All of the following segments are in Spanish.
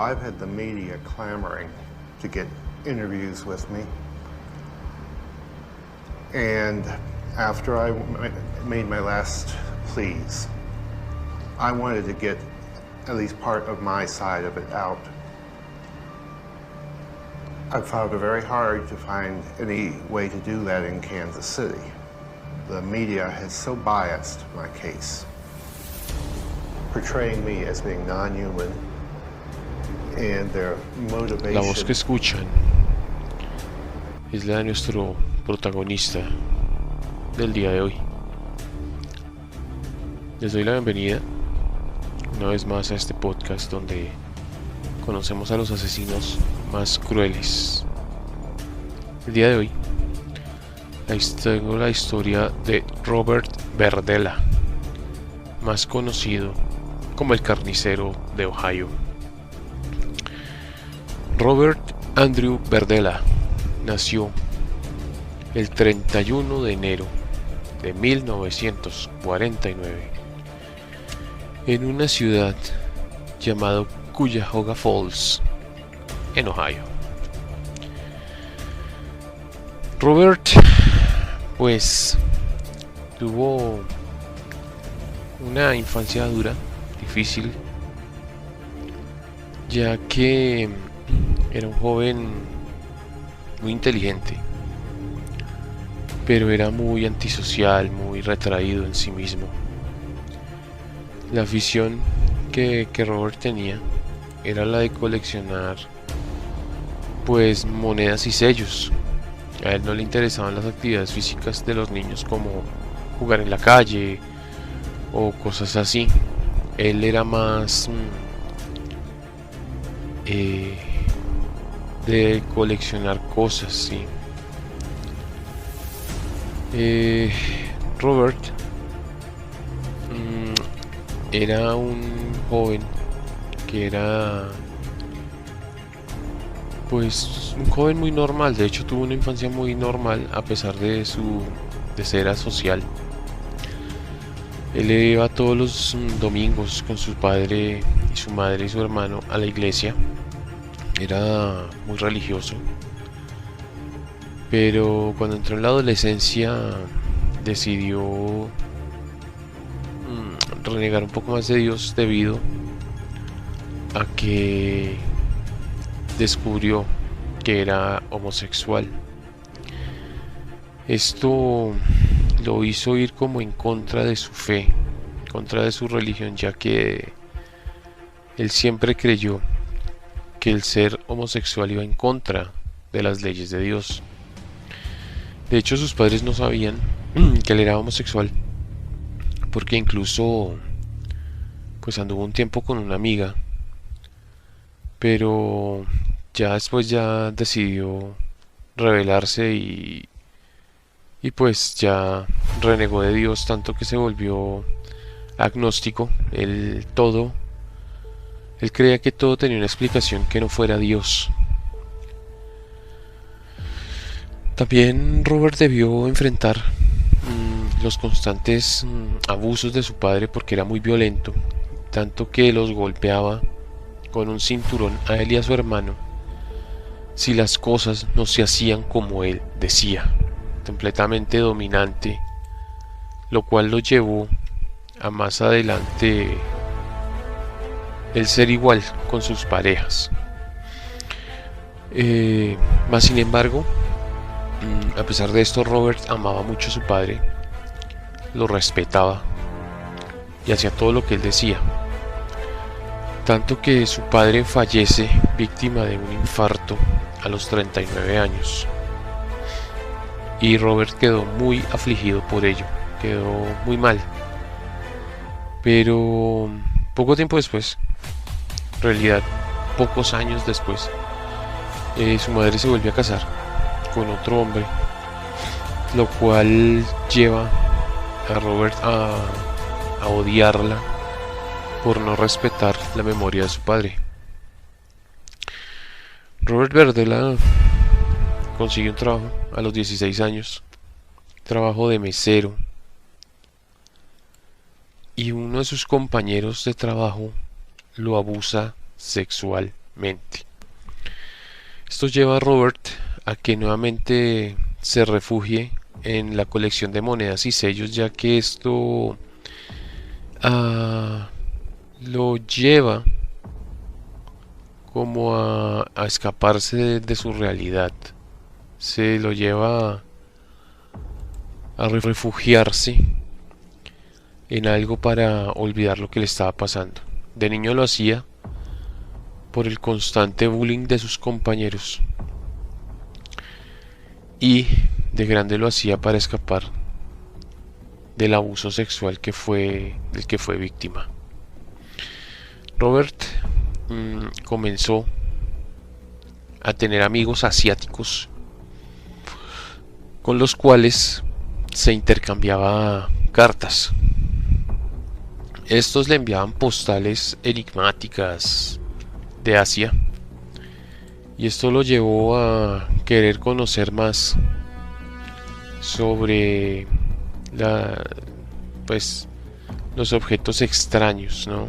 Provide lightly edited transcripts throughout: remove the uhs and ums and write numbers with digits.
I've had the media clamoring to get interviews with me. And after I made my last pleas, I wanted to get at least part of my side of it out. I found it very hard to find any way to do that in Kansas City. The media has so biased my case, portraying me as being non-human, and their motivation. La voz que escuchan es la de nuestro protagonista del día de hoy. Les doy la bienvenida una vez más a este podcast donde conocemos a los asesinos más crueles. El día de hoy tengo la historia de Robert Berdella, más conocido como el carnicero de Ohio. Robert Andrew Berdella nació el 31 de enero de 1949 en una ciudad llamada Cuyahoga Falls, en Ohio. Robert, pues, tuvo una infancia dura, difícil, ya que era un joven muy inteligente, pero era muy antisocial, muy retraído en sí mismo. La afición que Robert tenía era la de coleccionar pues monedas y sellos. A él no le interesaban las actividades físicas de los niños como jugar en la calle o cosas así. Él era más de coleccionar cosas, sí. Robert era un joven que era pues un joven muy normal. De hecho tuvo una infancia muy normal a pesar de ser asocial. Él iba todos los domingos con su padre y su madre y su hermano a la iglesia. Era muy religioso, pero cuando entró en la adolescencia decidió renegar un poco más de Dios debido a que descubrió que era homosexual. Esto lo hizo ir como en contra de su fe, en contra de su religión, ya que él siempre creyó que el ser homosexual iba en contra de las leyes de Dios. De hecho, sus padres no sabían que él era homosexual, porque incluso pues anduvo un tiempo con una amiga, pero ya después ya decidió rebelarse y pues ya renegó de Dios, tanto que se volvió agnóstico. Él creía que todo tenía una explicación que no fuera Dios. También Robert debió enfrentar los constantes abusos de su padre, porque era muy violento, tanto que los golpeaba con un cinturón a él y a su hermano si las cosas no se hacían como él decía. Completamente dominante, lo cual lo llevó a más adelante el ser igual con sus parejas. Más sin embargo, a pesar de esto, Robert amaba mucho a su padre, lo respetaba y hacía todo lo que él decía, tanto que su padre fallece víctima de un infarto a los 39 años y Robert quedó muy afligido por ello, quedó muy mal. Pero poco tiempo después, en realidad pocos años después, su madre se volvió a casar con otro hombre, lo cual lleva a Robert a odiarla por no respetar la memoria de su padre. Robert Berdella consiguió un trabajo a los 16 años, trabajo de mesero, y uno de sus compañeros de trabajo lo abusa sexualmente. mente. Esto lleva a Robert a que nuevamente se refugie en la colección de monedas y sellos, ya que esto lo lleva como a escaparse de su realidad. Se lo lleva a refugiarse en algo para olvidar lo que le estaba pasando. De niño lo hacía por el constante bullying de sus compañeros y de grande lo hacía para escapar del abuso sexual del que fue víctima. Robert comenzó a tener amigos asiáticos con los cuales se intercambiaba cartas. Estos le enviaban postales enigmáticas de Asia y esto lo llevó a querer conocer más sobre los objetos extraños, ¿no?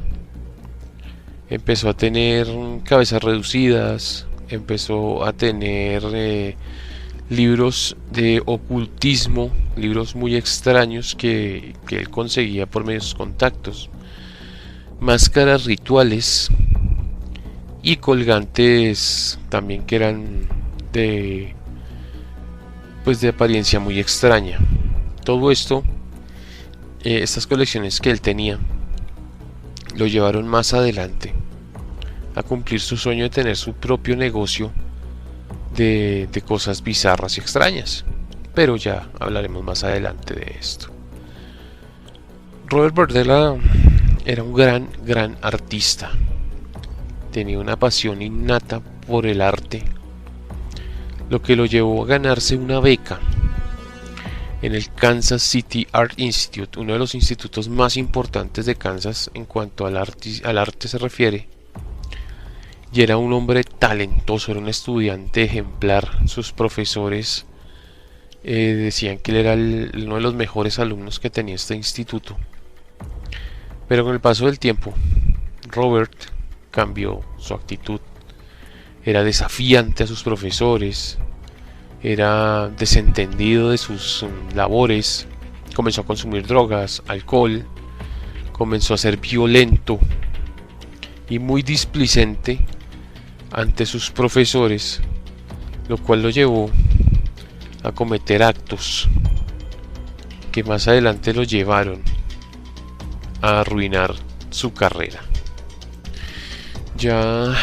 Empezó a tener cabezas reducidas, empezó a tener libros de ocultismo, libros muy extraños que él conseguía por medios contactos, máscaras rituales y colgantes también que eran de apariencia muy extraña. Todo esto, estas colecciones que él tenía, lo llevaron más adelante a cumplir su sueño de tener su propio negocio de cosas bizarras y extrañas. Pero ya hablaremos más adelante de esto. Robert Berdella era un gran artista. Tenía una pasión innata por el arte, lo que lo llevó a ganarse una beca en el Kansas City Art Institute, uno de los institutos más importantes de Kansas en cuanto al arte se refiere. Y era un hombre talentoso, era un estudiante ejemplar. Sus profesores decían que él era uno de los mejores alumnos que tenía este instituto. Pero con el paso del tiempo, Robert cambió su actitud. Era desafiante a sus profesores, era desentendido de sus labores, comenzó a consumir drogas, alcohol, comenzó a ser violento y muy displicente ante sus profesores, lo cual lo llevó a cometer actos que más adelante lo llevaron a arruinar su carrera. Ya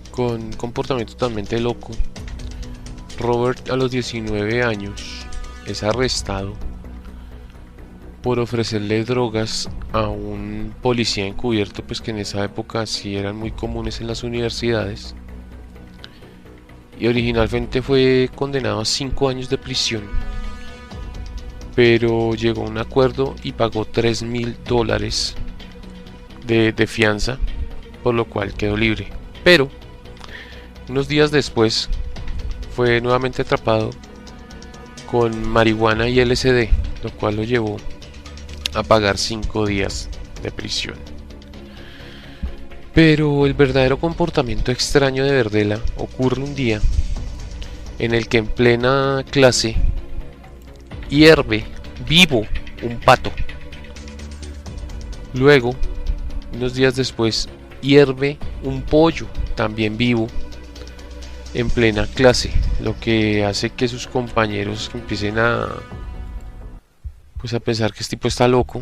con un comportamiento totalmente loco, Robert a los 19 años es arrestado por ofrecerle drogas a un policía encubierto, pues que en esa época sí eran muy comunes en las universidades, y originalmente fue condenado a 5 años de prisión, pero llegó a un acuerdo y pagó $3,000 de fianza, por lo cual quedó libre. Pero unos días después fue nuevamente atrapado con marihuana y LSD, lo cual lo llevó a pagar 5 días de prisión. Pero el verdadero comportamiento extraño de Berdella ocurre un día en el que en plena clase hierve vivo un pato. Luego, unos días después, hierve un pollo también vivo en plena clase, lo que hace que sus compañeros empiecen a pensar que este tipo está loco.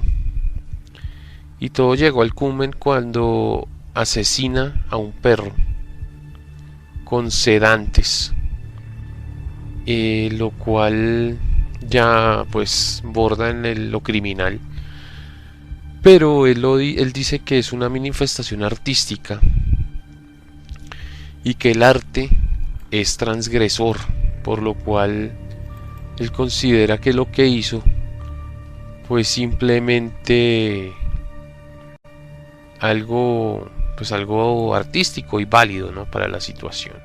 Y todo llegó al culmen cuando asesina a un perro con sedantes, lo cual ya borda en lo criminal. Pero él dice que es una manifestación artística y que el arte es transgresor, por lo cual él considera que lo que hizo fue simplemente algo artístico y válido, ¿no?, para la situación.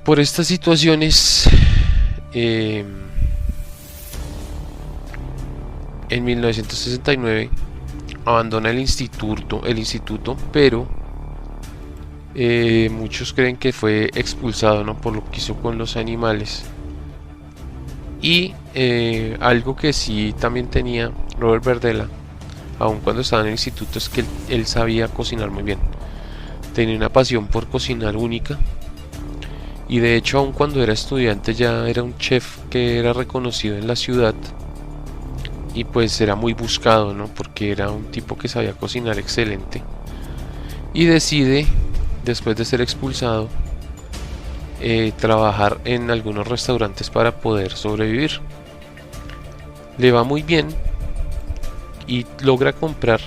Por estas situaciones, en 1969 abandona el instituto, pero Muchos creen que fue expulsado, ¿no?, por lo que hizo con los animales. Y algo que sí también tenía Robert Verdela, aun cuando estaba en el instituto, es que él sabía cocinar muy bien. Tenía una pasión por cocinar única. Y de hecho, aun cuando era estudiante, ya era un chef que era reconocido en la ciudad. Y pues era muy buscado, ¿no?, porque era un tipo que sabía cocinar excelente. Y decide, después de ser expulsado, trabajar en algunos restaurantes para poder sobrevivir. Le va muy bien y logra comprar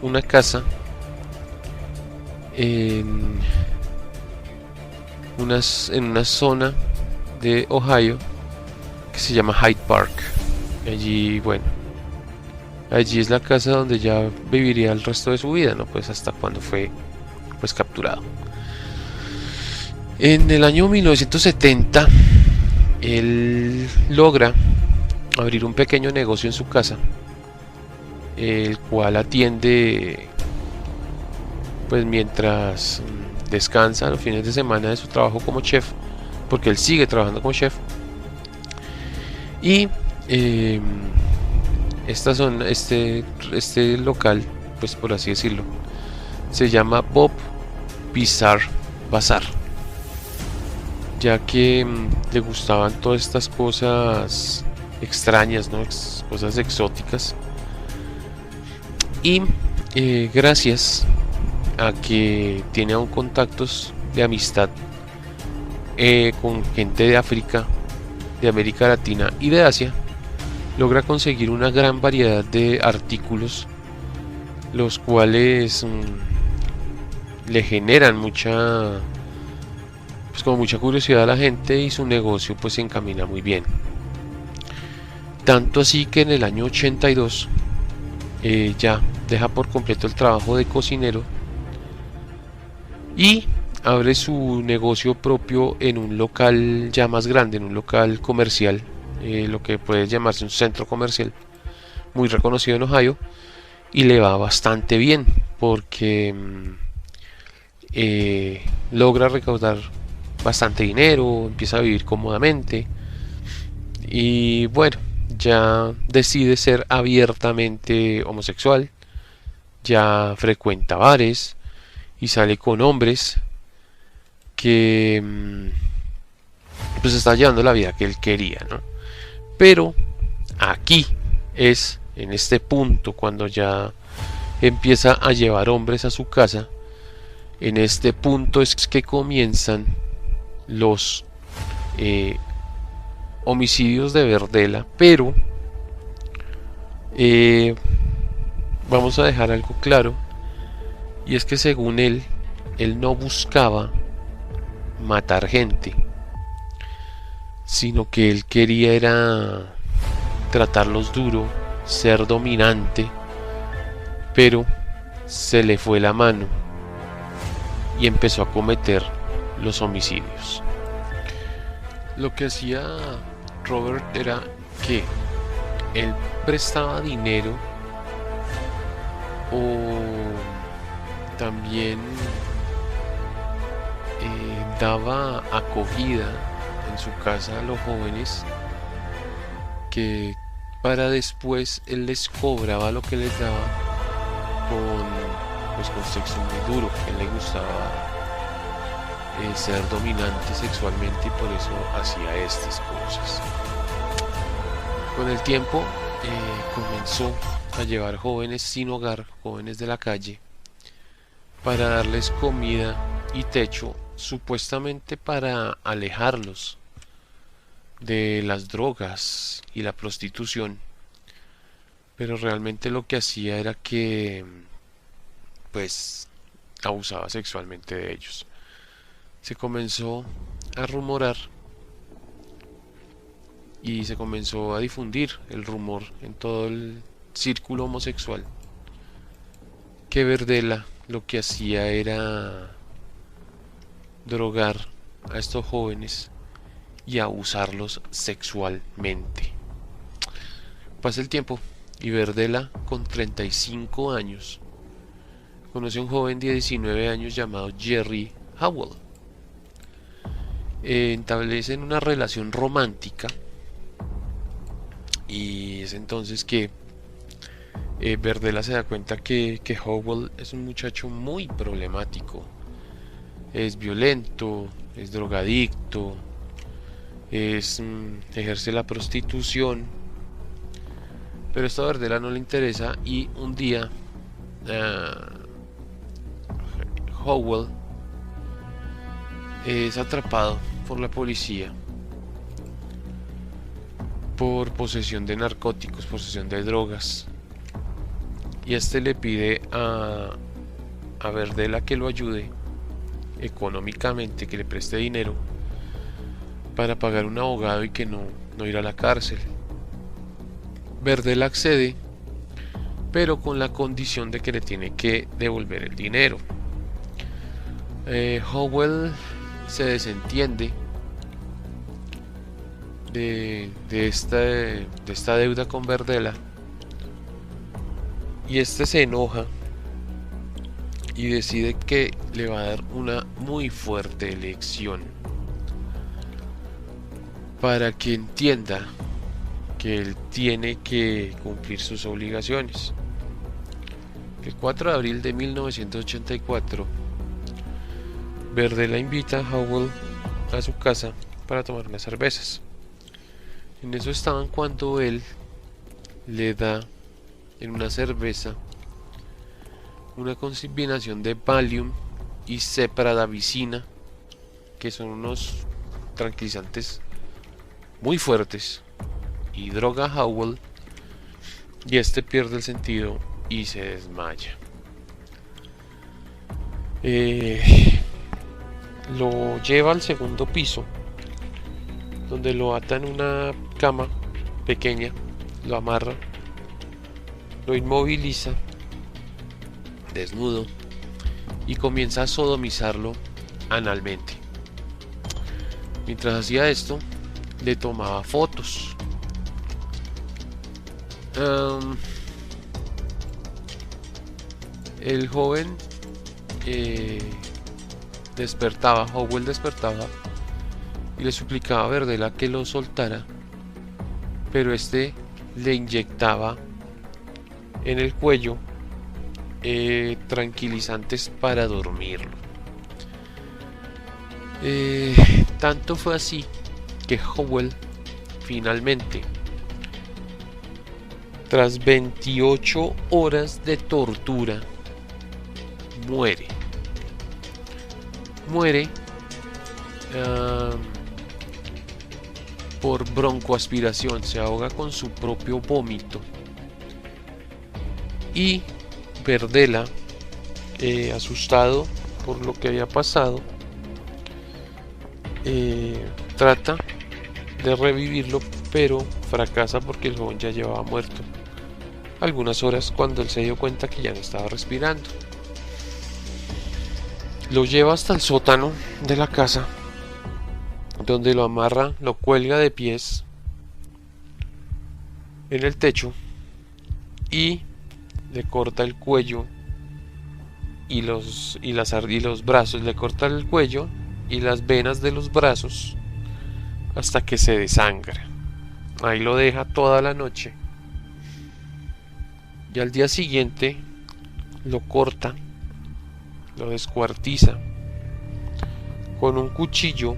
una casa en una zona de Ohio que se llama Hyde Park. Allí, bueno, allí es la casa donde ya viviría el resto de su vida, ¿no?, pues hasta cuando fue pues capturado. En el año 1970 él logra abrir un pequeño negocio en su casa, el cual atiende pues mientras descansa los fines de semana de su trabajo como chef, porque él sigue trabajando como chef. Y este local, pues por así decirlo, se llama Bob Bizarre Bazaar, ya que le gustaban todas estas cosas extrañas, ¿no?, cosas exóticas. Y gracias a que tiene aún contactos de amistad con gente de África, de América Latina y de Asia, logra conseguir una gran variedad de artículos, los cuales le generan mucha curiosidad a la gente, y su negocio pues se encamina muy bien. Tanto así que en el año 82 ya deja por completo el trabajo de cocinero y abre su negocio propio en un local ya más grande, en un local comercial, lo que puede llamarse un centro comercial muy reconocido en Ohio, y le va bastante bien porque logra recaudar bastante dinero, empieza a vivir cómodamente y bueno, ya decide ser abiertamente homosexual, ya frecuenta bares y sale con hombres que pues está llevando la vida que él quería, ¿no? Pero aquí es en este punto cuando ya empieza a llevar hombres a su casa. En este punto es que comienzan los homicidios de Verdela, pero vamos a dejar algo claro, y es que según él no buscaba matar gente, sino que él quería era tratarlos duro, ser dominante, pero se le fue la mano y empezó a cometer los homicidios. Lo que hacía Robert era que él prestaba dinero o también daba acogida en su casa a los jóvenes, que para después él les cobraba lo que les daba con sexo muy duro. A él le gustaba ser dominante sexualmente y por eso hacía estas cosas. Con el tiempo comenzó a llevar jóvenes sin hogar, jóvenes de la calle, para darles comida y techo, supuestamente para alejarlos de las drogas y la prostitución, pero realmente lo que hacía era que pues abusaba sexualmente de ellos. Se comenzó a rumorar y se comenzó a difundir el rumor en todo el círculo homosexual que Verdela lo que hacía era drogar a estos jóvenes y abusarlos sexualmente. Pasa el tiempo y Verdela, con 35 años, conoce a un joven de 19 años llamado Jerry Howell. Establecen una relación romántica y es entonces que Berdella se da cuenta que Howell es un muchacho muy problemático. Es violento, es drogadicto, ejerce la prostitución, pero esto a Berdella no le interesa y un día Howell es atrapado por la policía por posesión de narcóticos, posesión de drogas, y este le pide a Berdella que lo ayude económicamente, que le preste dinero para pagar un abogado y que no ir a la cárcel. Berdella accede, pero con la condición de que le tiene que devolver el dinero. Howell se desentiende de esta deuda con Berdella y este se enoja y decide que le va a dar una muy fuerte lección para que entienda que él tiene que cumplir sus obligaciones. El 4 de abril de 1984, Berdella invita a Howell a su casa para tomar unas cervezas. En eso estaban cuando él le da en una cerveza una combinación de Valium y Cepradavicina, que son unos tranquilizantes muy fuertes, y droga a Howell, y este pierde el sentido y se desmaya. Lo lleva al segundo piso, donde lo ata en una cama pequeña, lo amarra, lo inmoviliza desnudo y comienza a sodomizarlo analmente. Mientras hacía esto, le tomaba fotos. El joven Howell despertaba y le suplicaba a Berdella que lo soltara, pero este le inyectaba en el cuello tranquilizantes para dormirlo. Tanto fue así que Howell finalmente, tras 28 horas de tortura, muere por broncoaspiración, se ahoga con su propio vómito. Y Berdella, asustado por lo que había pasado, trata de revivirlo, pero fracasa porque el joven ya llevaba muerto algunas horas cuando él se dio cuenta que ya no estaba respirando. Lo lleva hasta el sótano de la casa, donde lo amarra, lo cuelga de pies en el techo y le corta el cuello y los brazos, le corta el cuello y las venas de los brazos hasta que se desangra. Ahí lo deja toda la noche y al día siguiente lo corta, lo descuartiza con un cuchillo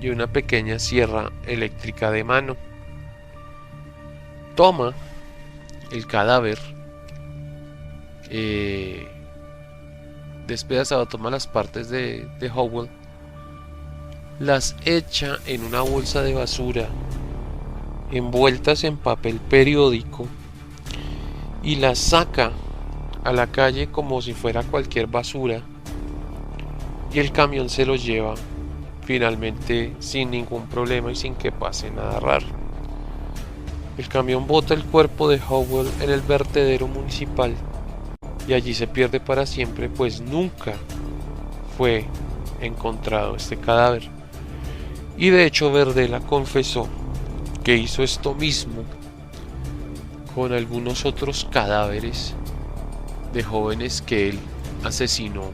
y una pequeña sierra eléctrica de mano. Toma el cadáver despedazado, toma las partes de Howell, las echa en una bolsa de basura envueltas en papel periódico y las saca a la calle como si fuera cualquier basura, y el camión se lo lleva finalmente sin ningún problema y sin que pase nada raro. El camión bota el cuerpo de Howell en el vertedero municipal y allí se pierde para siempre, pues nunca fue encontrado este cadáver. Y de hecho Berdella confesó que hizo esto mismo con algunos otros cadáveres de jóvenes que él asesinó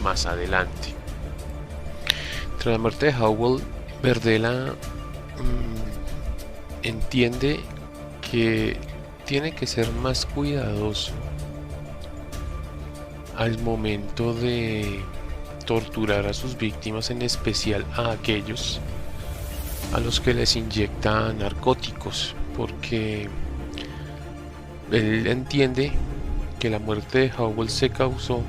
más adelante. Tras la muerte de Howell, Verdela entiende que tiene que ser más cuidadoso al momento de torturar a sus víctimas, en especial a aquellos a los que les inyecta narcóticos, porque él entiende que la muerte de Howell se causó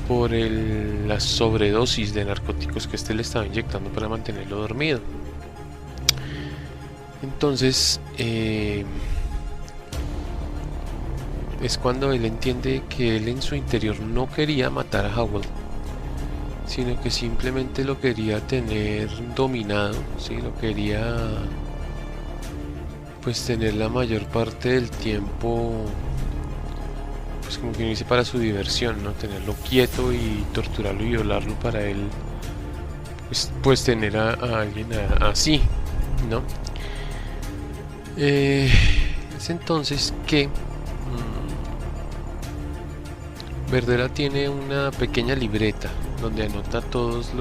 por la sobredosis de narcóticos que este le estaba inyectando para mantenerlo dormido. Entonces es cuando él entiende que él en su interior no quería matar a Howell, sino que simplemente lo quería tener dominado, ¿sí? Lo quería pues tener la mayor parte del tiempo, pues como que dice, para su diversión, ¿no? Tenerlo quieto y torturarlo y violarlo para él, pues tener a alguien así, ¿no? Es entonces que Verdela tiene una pequeña libreta donde anota todas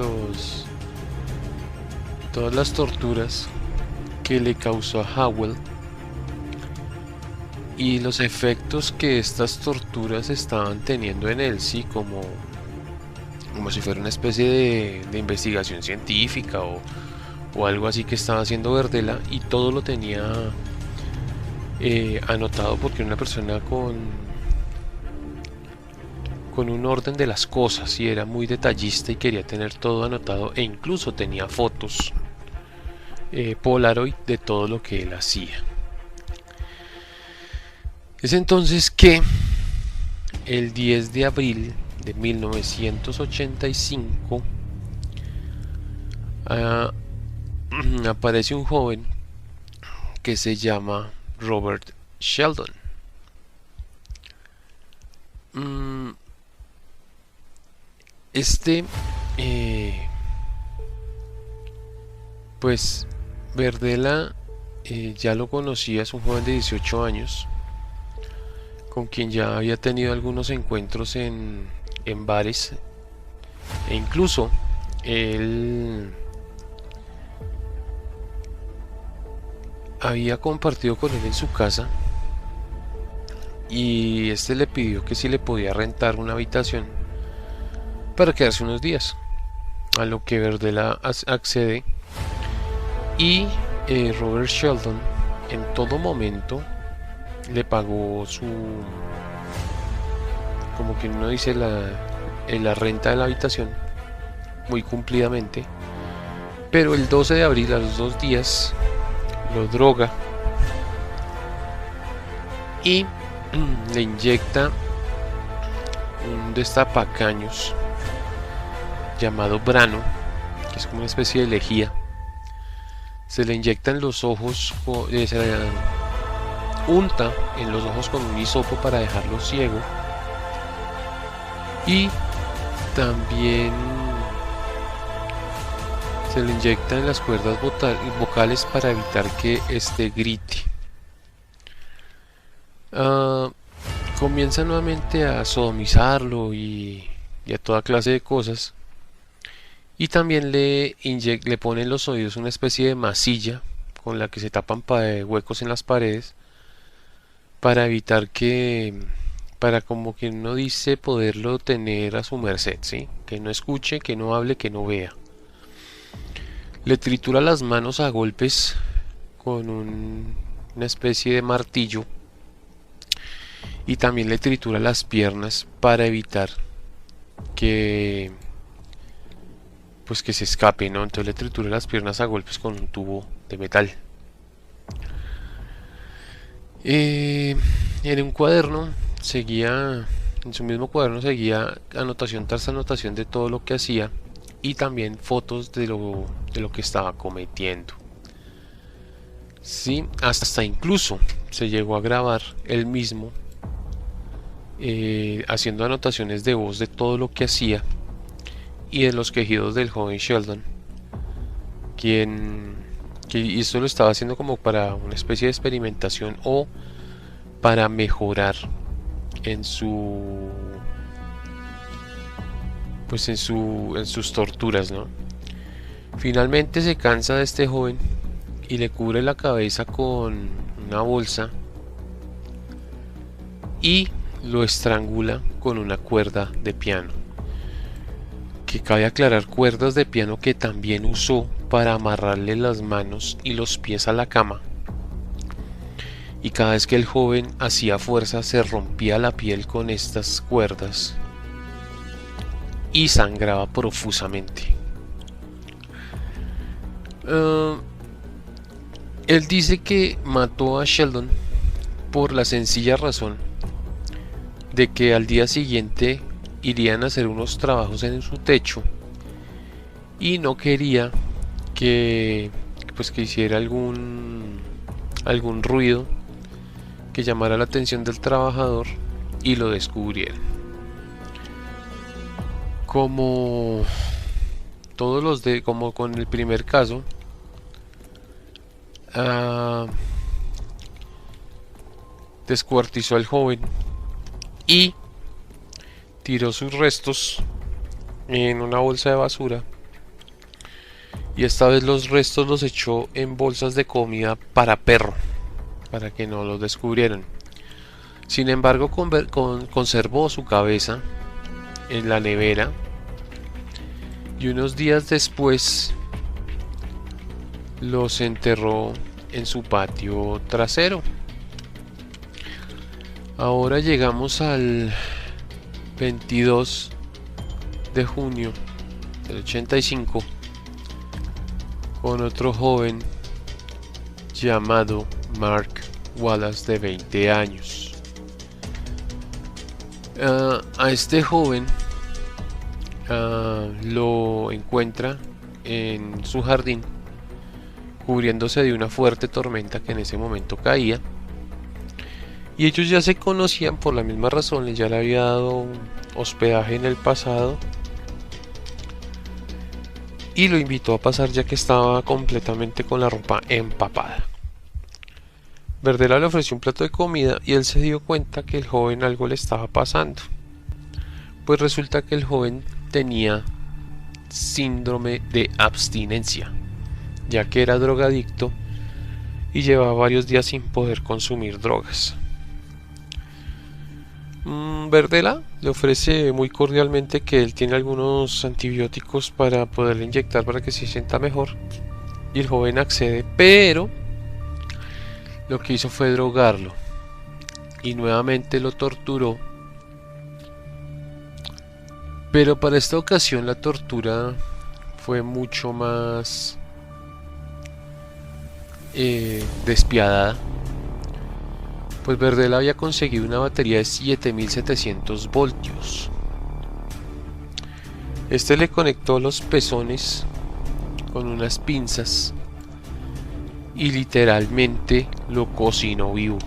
las torturas que le causó a Howell y los efectos que estas torturas estaban teniendo en él, sí, como si fuera una especie de investigación científica o algo así que estaba haciendo Verdela, y todo lo tenía anotado, porque era una persona con un orden de las cosas y era muy detallista y quería tener todo anotado, e incluso tenía fotos Polaroid de todo lo que él hacía. Es entonces que el 10 de abril de 1985 aparece un joven que se llama Robert Sheldon. Pues Verdela ya lo conocía, es un joven de 18 años con quien ya había tenido algunos encuentros en bares, e incluso él había compartido con él en su casa, y este le pidió que si le podía rentar una habitación para quedarse unos días, a lo que Verdela accede, y Robert Sheldon en todo momento le pagó como que uno dice, la renta de la habitación muy cumplidamente. Pero el 12 de abril, a los 2 días, lo droga y le inyecta un destapacaños llamado Brano, que es como una especie de lejía. Se le inyecta en los ojos, se le unta en los ojos con un hisopo para dejarlo ciego, y también se le inyecta en las cuerdas vocales para evitar que grite. Comienza nuevamente a sodomizarlo y a toda clase de cosas, y también le pone en los oídos una especie de masilla con la que se tapan huecos en las paredes para evitar para, como quien uno dice, poderlo tener a su merced, ¿sí? Que no escuche, que no hable, que no vea. Le tritura las manos a golpes con una especie de martillo, y también le tritura las piernas para evitar que se escape, ¿no? Entonces le tritura las piernas a golpes con un tubo de metal. En un cuaderno en su mismo cuaderno seguía anotación tras anotación de todo lo que hacía, y también fotos de lo que estaba cometiendo. Sí, hasta incluso se llegó a grabar él mismo haciendo anotaciones de voz de todo lo que hacía y de los quejidos del joven Sheldon, que esto lo estaba haciendo como para una especie de experimentación o para mejorar en su pues en sus torturas, ¿no? Finalmente se cansa de este joven y le cubre la cabeza con una bolsa y lo estrangula con una cuerda de piano. Que cabe aclarar, cuerdas de piano que también usó para amarrarle las manos y los pies a la cama. Y cada vez que el joven hacía fuerza se rompía la piel con estas cuerdas y sangraba profusamente. Él dice que mató a Sheldon por la sencilla razón de que al día siguiente irían a hacer unos trabajos en su techo y no quería que que hiciera algún ruido que llamara la atención del trabajador y lo descubrieran. Como como con el primer caso, descuartizó al joven y tiró sus restos en una bolsa de basura, y esta vez los restos los echó en bolsas de comida para perro para que no los descubrieran. Sin embargo, conservó su cabeza en la nevera y unos días después los enterró en su patio trasero. Ahora llegamos al 22 de junio del 85 con otro joven llamado Mark Wallace, de 20 años. A este joven lo encuentra en su jardín cubriéndose de una fuerte tormenta que en ese momento caía, y ellos ya se conocían por la misma razón. Ya le había dado hospedaje en el pasado y lo invitó a pasar ya que estaba completamente con la ropa empapada. Verdela le ofreció un plato de comida y él se dio cuenta que el joven algo le estaba pasando. Pues resulta que el joven tenía síndrome de abstinencia, ya que era drogadicto y llevaba varios días sin poder consumir drogas. Verdela le ofrece muy cordialmente que él tiene algunos antibióticos para poderle inyectar para que se sienta mejor, y el joven accede, pero lo que hizo fue drogarlo y nuevamente lo torturó. Pero para esta ocasión la tortura fue mucho más despiadada, pues Verdela había conseguido una batería de 7700 voltios. Este le conectó los pezones con unas pinzas y literalmente lo cocinó vivo.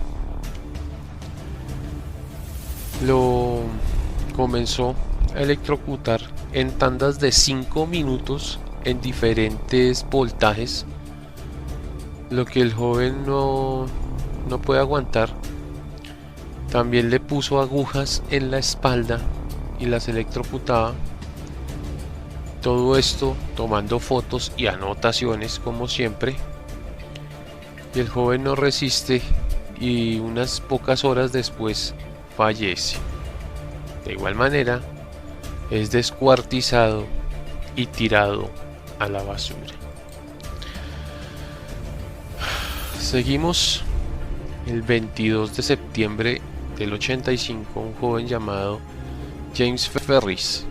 Lo comenzó a electrocutar en tandas de 5 minutos en diferentes voltajes, lo que el joven no puede aguantar. También le puso agujas en la espalda y las electrocutaba. Todo esto tomando fotos y anotaciones como siempre. Y el joven no resiste y unas pocas horas después fallece. De igual manera, es descuartizado y tirado a la basura. Seguimos el 22 de septiembre del 85, un joven llamado James Ferris,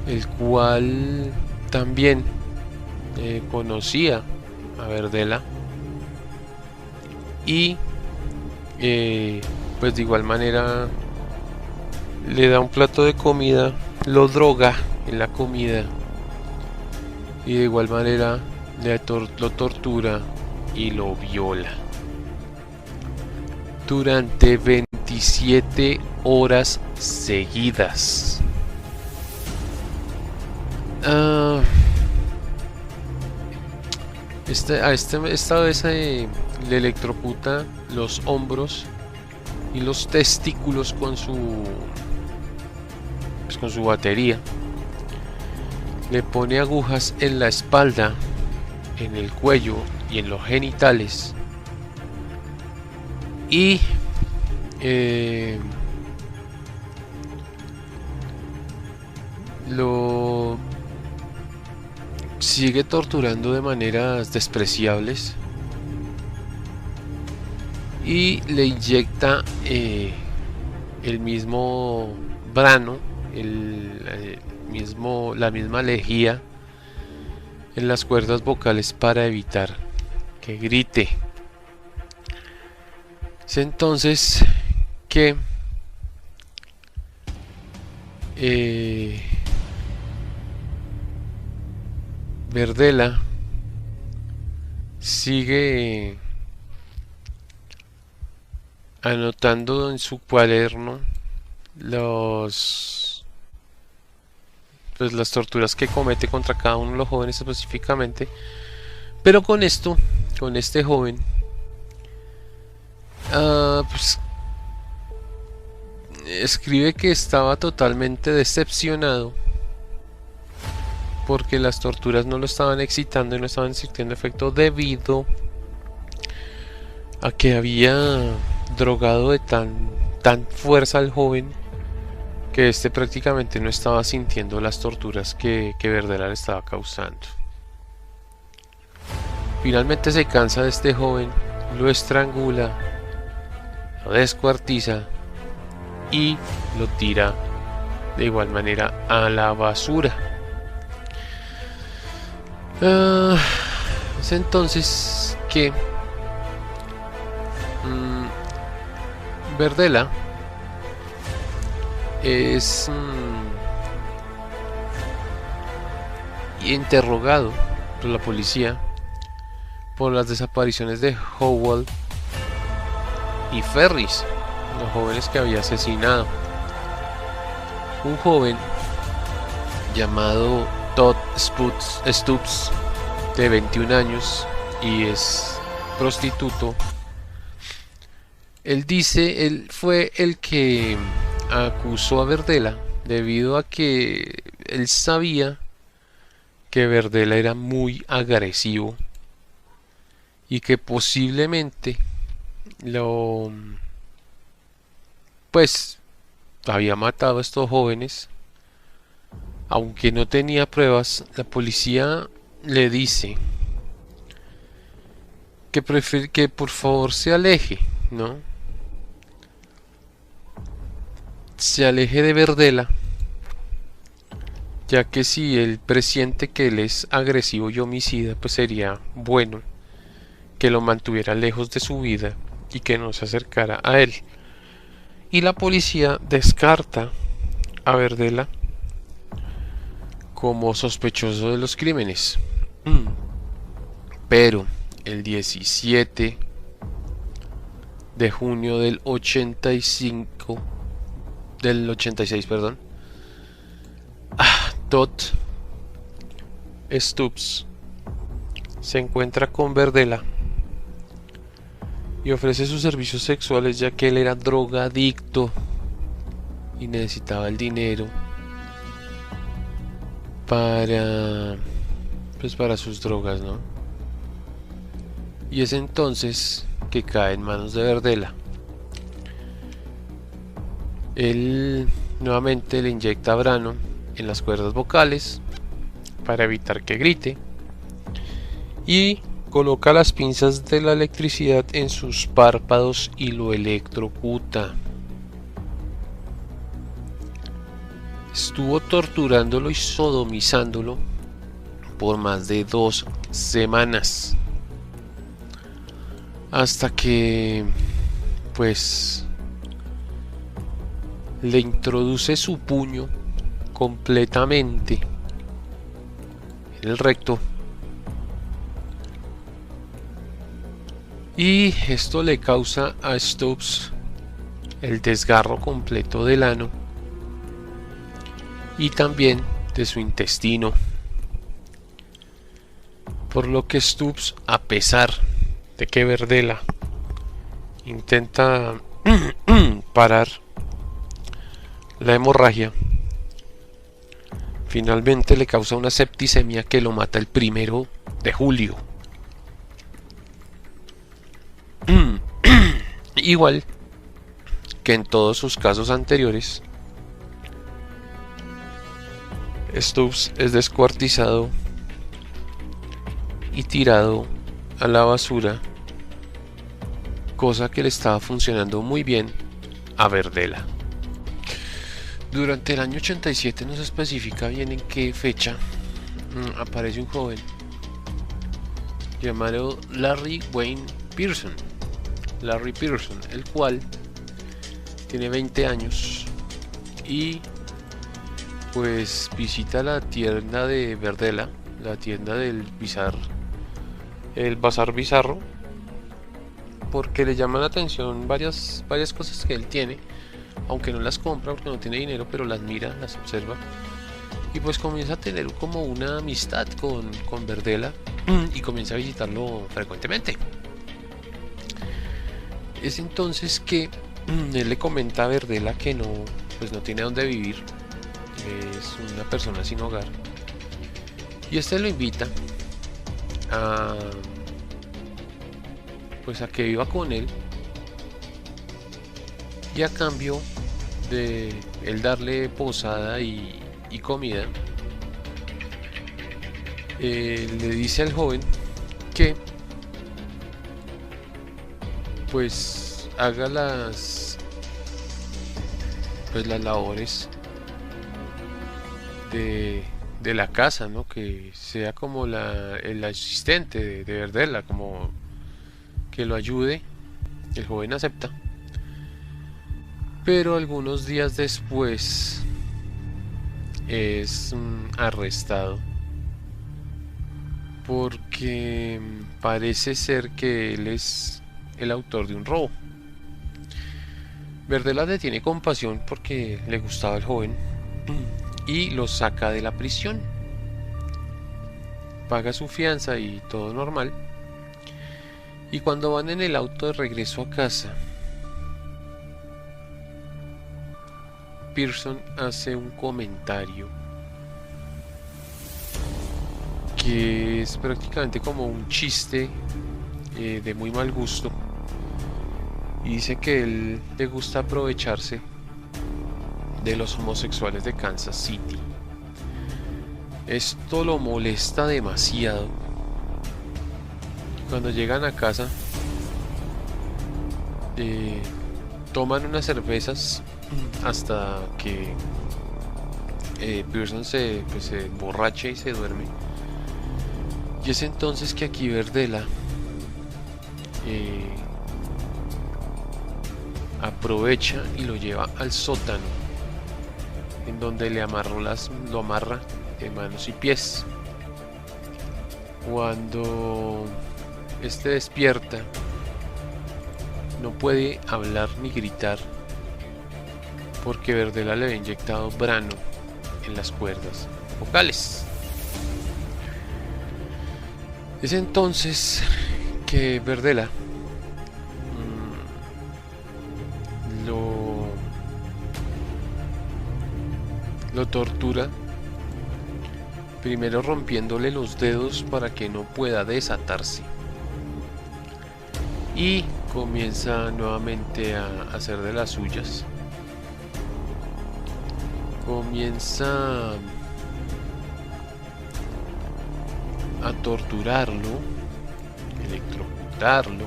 el cual también conocía a Verdela y pues de igual manera le da un plato de comida, lo droga en la comida y de igual manera lo tortura y lo viola durante 27 horas seguidas. Esta vez le electrocuta los hombros y los testículos pues con su batería. Le pone agujas en la espalda, en el cuello y en los genitales. Y lo sigue torturando de maneras despreciables y le inyecta el mismo brano, la misma lejía en las cuerdas vocales para evitar que grite. Es entonces que Berdella sigue anotando en su cuaderno las torturas que comete contra cada uno de los jóvenes específicamente, pero con este joven, pues escribe que estaba totalmente decepcionado porque las torturas no lo estaban excitando y no estaban sintiendo efecto debido a que había drogado de tan fuerza al joven que este prácticamente no estaba sintiendo las torturas que Berdella le estaba causando. Finalmente se cansa de este joven, lo estrangula, lo descuartiza y lo tira de igual manera a la basura. Es entonces que Berdella es interrogado por la policía por las desapariciones de Howell y Ferris, los jóvenes que había asesinado. Un joven llamado Todd Stoops, de 21 años y es prostituto. Él fue el que acusó a Berdella debido a que él sabía que Berdella era muy agresivo y que posiblemente había matado a estos jóvenes. Aunque no tenía pruebas, la policía le dice que por favor se aleje, ¿no? Se aleje de Berdella, ya que si él presiente que él es agresivo y homicida, pues sería bueno que lo mantuviera lejos de su vida y que no se acercara a él. Y la policía descarta a Berdella como sospechoso de los crímenes. Pero el 17 de junio del 86, perdón, Todd Stoops se encuentra con Berdella y ofrece sus servicios sexuales, ya que él era drogadicto y necesitaba el dinero para sus drogas, ¿no? Y es entonces que cae en manos de Berdella. Él nuevamente le inyecta brano en las cuerdas vocales para evitar que grite y coloca las pinzas de la electricidad en sus párpados y lo electrocuta. Estuvo torturándolo y sodomizándolo por más de 2 semanas, hasta que le introduce su puño completamente en el recto, y esto le causa a Stoops el desgarro completo del ano y también de su intestino, por lo que Stoops, a pesar de que Berdella intenta parar la hemorragia, Finalmente le causa una septicemia que lo mata el 1 de julio. Igual que en todos sus casos anteriores, Stubbs es descuartizado y tirado a la basura, cosa que le estaba funcionando muy bien a Verdela. Durante el año 87, no se especifica bien en qué fecha, aparece un joven llamado Larry Wayne Pearson, el cual tiene 20 años y pues visita la tienda de Verdela, la tienda del el bazar bizarro, porque le llama la atención varias cosas que él tiene, aunque no las compra porque no tiene dinero, pero las mira, las observa y pues comienza a tener como una amistad con Verdela y comienza a visitarlo frecuentemente. Es entonces que él le comenta a Verdela que pues no tiene dónde vivir, es una persona sin hogar, y este lo invita a pues a que viva con él, y a cambio de él darle posada y comida, le dice al joven que pues haga las labores de la casa, ¿no? Que sea como el asistente de Verdela, como que lo ayude. El joven acepta, pero algunos días después es arrestado porque parece ser que él es el autor de un robo. Verdela le tiene compasión porque le gustaba el joven y lo saca de la prisión, paga su fianza y todo normal. Y cuando van en el auto de regreso a casa, Pearson hace un comentario que es prácticamente como un chiste de muy mal gusto, y dice que él le gusta aprovecharse de los homosexuales de Kansas City. Esto lo molesta demasiado. Cuando llegan a casa, toman unas cervezas hasta que Pearson se emborracha y se duerme. Y es entonces que aquí Verdela aprovecha y lo lleva al sótano, en donde lo amarra de manos y pies. Cuando este despierta, no puede hablar ni gritar porque Verdela le había inyectado brano en las cuerdas vocales. Es entonces que Verdela lo tortura, primero rompiéndole los dedos para que no pueda desatarse, y comienza nuevamente a hacer de las suyas. Comienza a torturarlo, electrocutarlo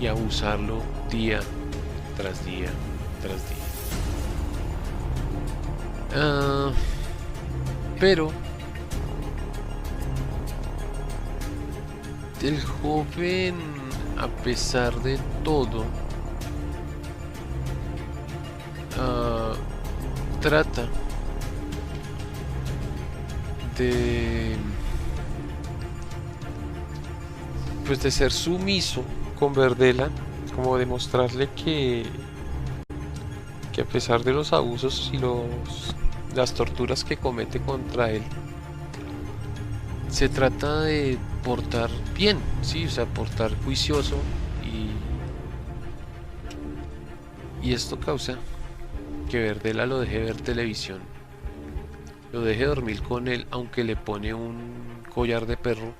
y abusarlo día tras día tras día. Pero el joven, a pesar de todo, trata de ser sumiso con Verdela, como demostrarle que a pesar de los abusos y las torturas que comete contra él, se trata de portar bien, sí, o sea, portar juicioso, y esto causa que Verdela lo deje ver televisión lo deje dormir con él, aunque le pone un collar de perro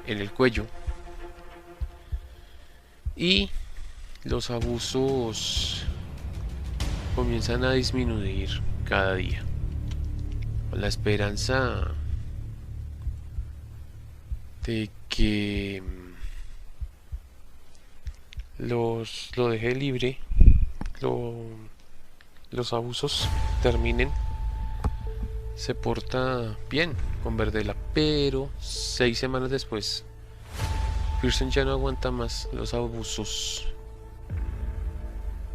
en el cuello. Y los abusos comienzan a disminuir cada día, con la esperanza de que lo deje libre, los abusos terminen. Se porta bien con Verdela, pero 6 semanas después Pearson ya no aguanta más los abusos,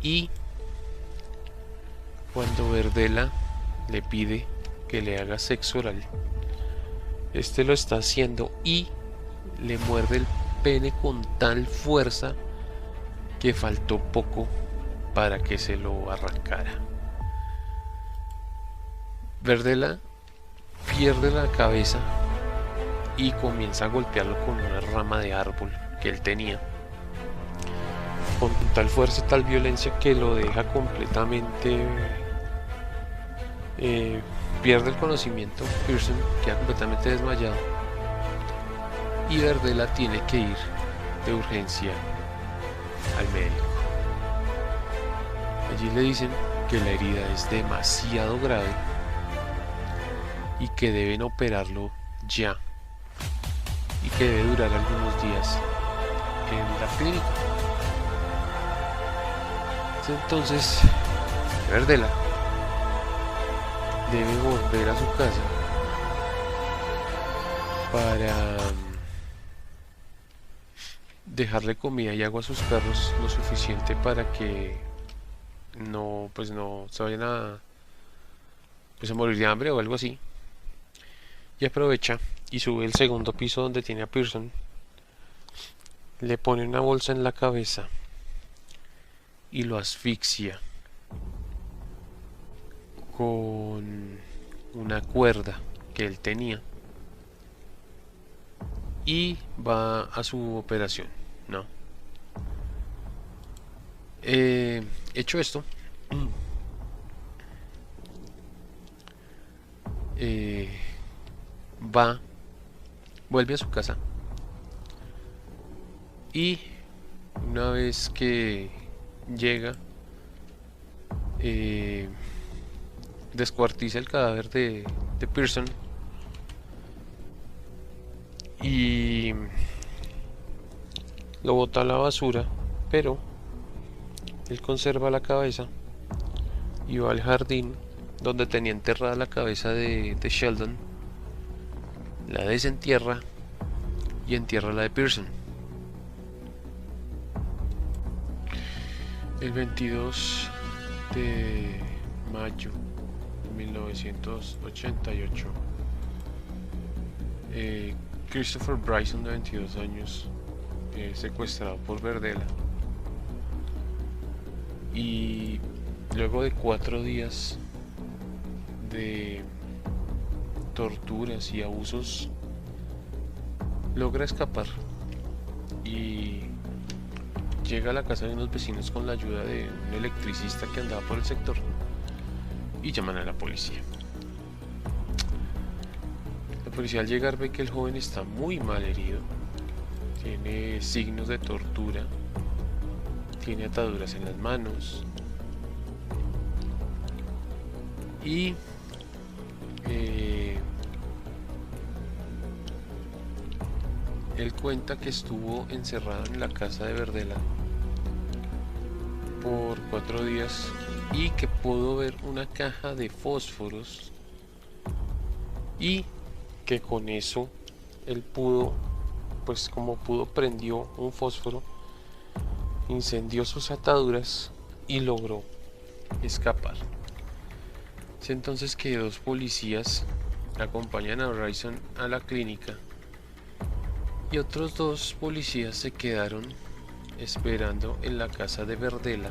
y cuando Verdela le pide que le haga sexo oral, este lo está haciendo y le muerde el pene con tal fuerza que faltó poco para que se lo arrancara. Verdela pierde la cabeza y comienza a golpearlo con una rama de árbol que él tenía, con tal fuerza y tal violencia que lo deja completamente, pierde el conocimiento. Pearson queda completamente desmayado y Verdela tiene que ir de urgencia al médico. Allí le dicen que la herida es demasiado grave y que deben operarlo ya, y que debe durar algunos días en la clínica. Entonces Verdela debe volver a su casa para dejarle comida y agua a sus perros, lo suficiente para que no se vayan a morir de hambre o algo así. Y aprovecha y sube el segundo piso donde tiene a Pearson, le pone una bolsa en la cabeza y lo asfixia con una cuerda que él tenía, y va a su operación, ¿no? Hecho esto, vuelve a su casa, y una vez que llega, descuartiza el cadáver de Pearson y lo bota a la basura, pero él conserva la cabeza y va al jardín donde tenía enterrada la cabeza de Sheldon, la desentierra y entierra la de Pearson. El 22 de mayo de 1988, Christopher Bryson, de 22 años, secuestrado por Verdela, y luego de 4 días de torturas y abusos logra escapar y llega a la casa de unos vecinos con la ayuda de un electricista que andaba por el sector, y llaman a la policía. La policía al llegar ve que el joven está muy mal herido, tiene signos de tortura, tiene ataduras en las manos, y él cuenta que estuvo encerrado en la casa de Verdela por 4 días y que pudo ver una caja de fósforos, y que con eso él pudo, pues como pudo, prendió un fósforo, incendió sus ataduras y logró escapar. Es entonces que 2 policías acompañan a Bryson a la clínica y otros 2 policías se quedaron esperando en la casa de Verdela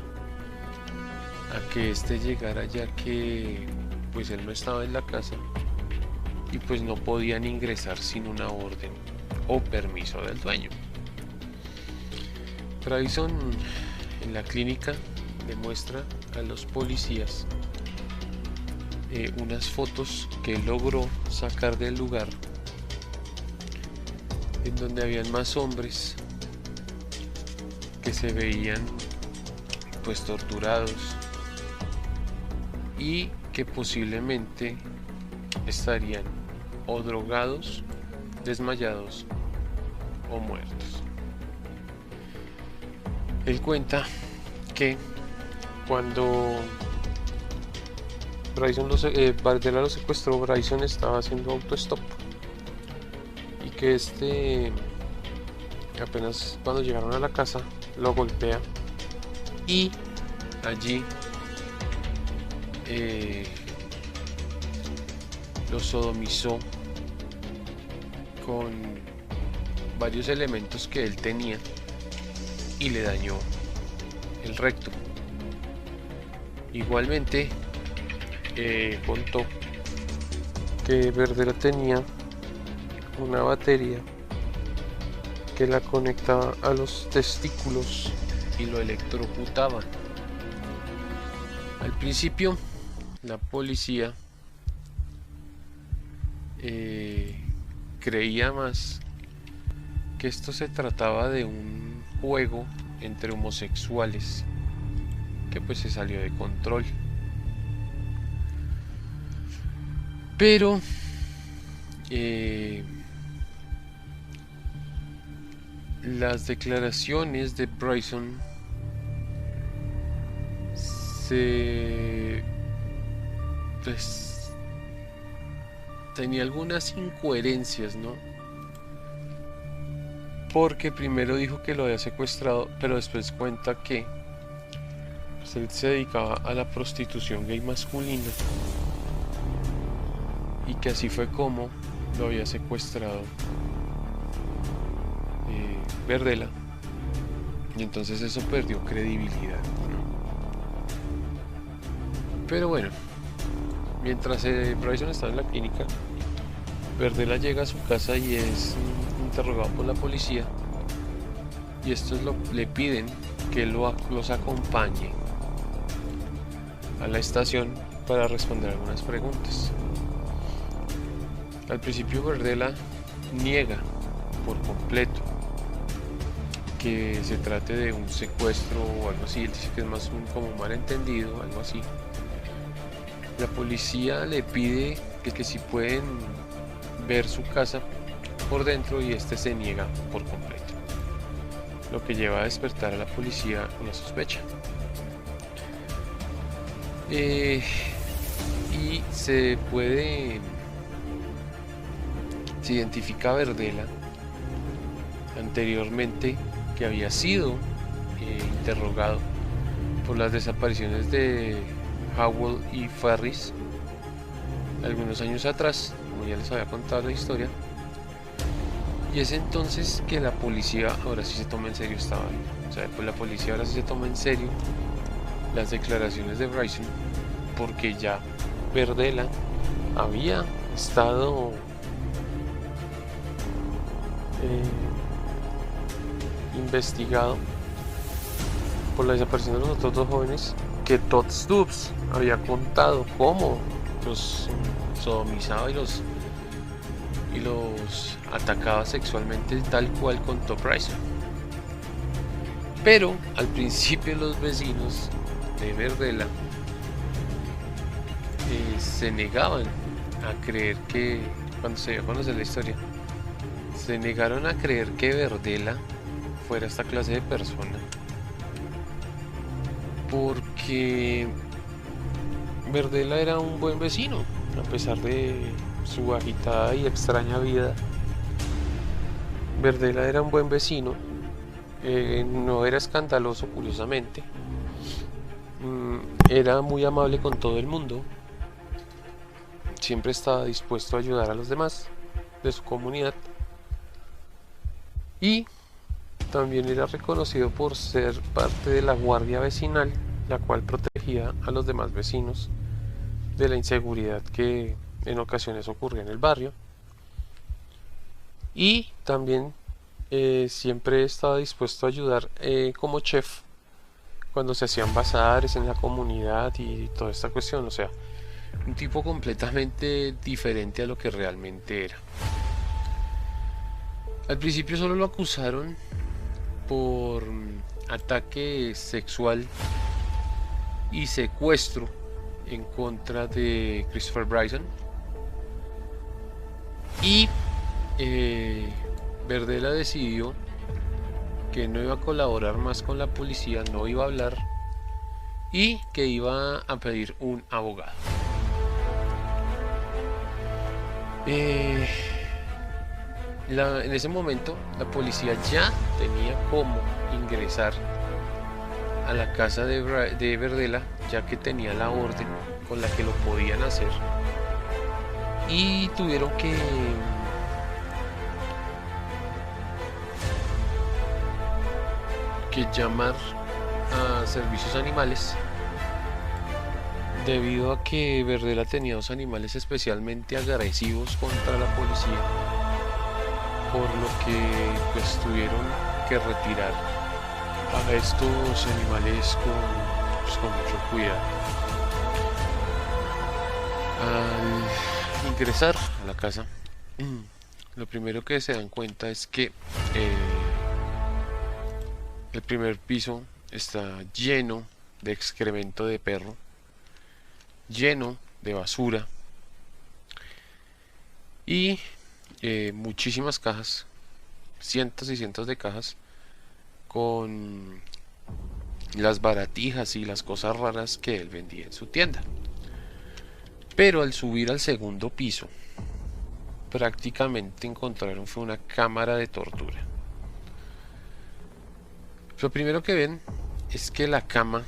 a que éste llegara, ya que pues él no estaba en la casa y pues no podían ingresar sin una orden o permiso del dueño. Bryson en la clínica demuestra a los policías unas fotos que logró sacar del lugar, en donde habían más hombres que se veían pues torturados y que posiblemente estarían o drogados, desmayados o muertos. Él cuenta que cuando Bardella lo secuestró, Bryson estaba haciendo autostop y que apenas cuando llegaron a la casa lo golpea y allí lo sodomizó con varios elementos que él tenía y le dañó el recto. Igualmente contó que Bardella tenía una batería que la conectaba a los testículos y lo electrocutaba. Al principio la policía creía más que esto se trataba de un juego entre homosexuales que pues se salió de control. Pero las declaraciones de Bryson pues tenía algunas incoherencias, ¿no? Porque primero dijo que lo había secuestrado, pero después cuenta que pues, él se dedicaba a la prostitución gay masculina y que así fue como lo había secuestrado Bardella, y entonces eso perdió credibilidad, ¿no? Pero bueno, mientras Bryson estaba en la clínica, Bardella llega a su casa y es interrogado por la policía, y estos le piden que los acompañe a la estación para responder algunas preguntas. Al principio Bardella niega por completo que se trate de un secuestro o algo así. Él dice que es más como un malentendido, algo así. La policía le pide que si pueden ver su casa por dentro y este se niega por completo, lo que lleva a despertar a la policía una sospecha. Y se identifica a Bardella anteriormente que había sido interrogado por las desapariciones de Howell y Ferris algunos años atrás, como ya les había contado la historia, y es entonces que la policía ahora sí se toma en serio esta vaina. O sea, pues la policía ahora sí se toma en serio las declaraciones de Bryson, porque ya Bardella había estado investigado por la desaparición de los otros dos jóvenes, que Todd Stubbs había contado cómo los sodomizaba y los atacaba sexualmente, tal cual contó Bryson. Pero al principio los vecinos de Bardella se negaban a creer que, cuando se dio a conocer la historia, se negaron a creer que Bardella fuera esta clase de persona, porque Bardella era un buen vecino, a pesar de su agitada y extraña vida. Bardella era un buen vecino, no era escandaloso, curiosamente, era muy amable con todo el mundo, siempre estaba dispuesto a ayudar a los demás de su comunidad, y también era reconocido por ser parte de la guardia vecinal, la cual protegía a los demás vecinos de la inseguridad que en ocasiones ocurría en el barrio. Y también siempre estaba dispuesto a ayudar como chef cuando se hacían bazares en la comunidad y toda esta cuestión. O sea, Un tipo completamente diferente a lo que realmente era. Al principio solo lo acusaron por ataque sexual y secuestro en contra de Christopher Bryson. Y Verdela decidió que no iba a colaborar más con la policía, no iba a hablar y que iba a pedir un abogado. En ese momento la policía ya tenía cómo ingresar a la casa de Verdela, ya que tenía la orden con la que lo podían hacer, y tuvieron que llamar a servicios animales, debido a que Verdela tenía dos animales especialmente agresivos contra la policía, por lo que pues tuvieron que retirar a estos animales con mucho cuidado. Al ingresar a la casa, lo primero que se dan cuenta es que el primer piso está lleno de excremento de perro, lleno de basura y muchísimas cajas, cientos y cientos de cajas con las baratijas y las cosas raras que él vendía en su tienda. Pero al subir al segundo piso, prácticamente encontraron fue una cámara de tortura. Lo primero que ven es que la cama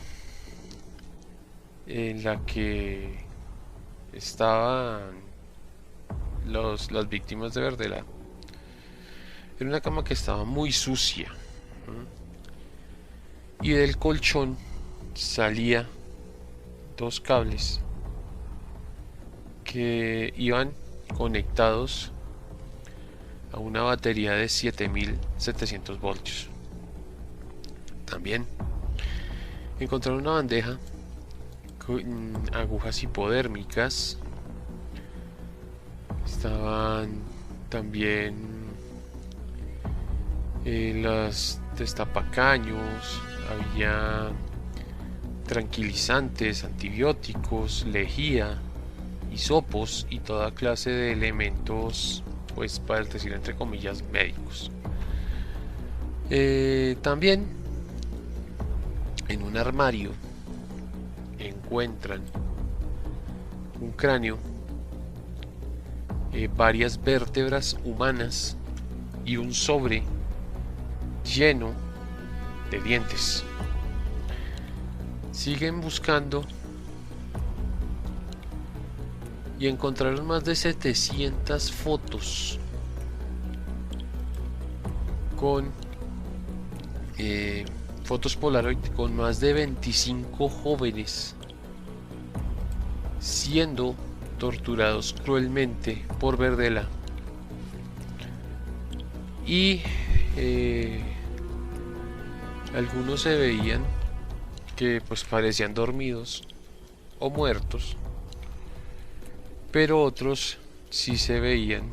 en la que estaban las víctimas de Verdela era una cama que estaba muy sucia, y del colchón salía dos cables que iban conectados a una batería de 7700 voltios. También encontraron una bandeja con agujas hipodérmicas. Estaban también las destapacaños, había tranquilizantes, antibióticos, lejía, hisopos y toda clase de elementos, pues para decir entre comillas, médicos. También en un armario encuentran un cráneo, varias vértebras humanas y un sobre lleno de dientes. Siguen buscando y encontraron más de 700 fotos con fotos Polaroid con más de 25 jóvenes siendo torturados cruelmente por Verdela, y algunos se veían que pues parecían dormidos o muertos, pero otros sí se veían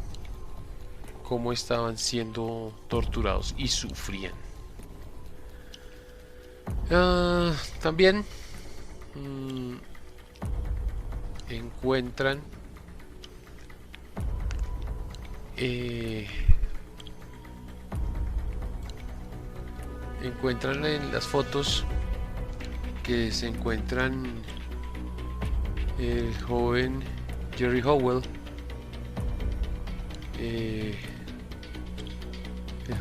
cómo estaban siendo torturados y sufrían. También encuentran en las fotos que se encuentran el joven Jerry Howell, el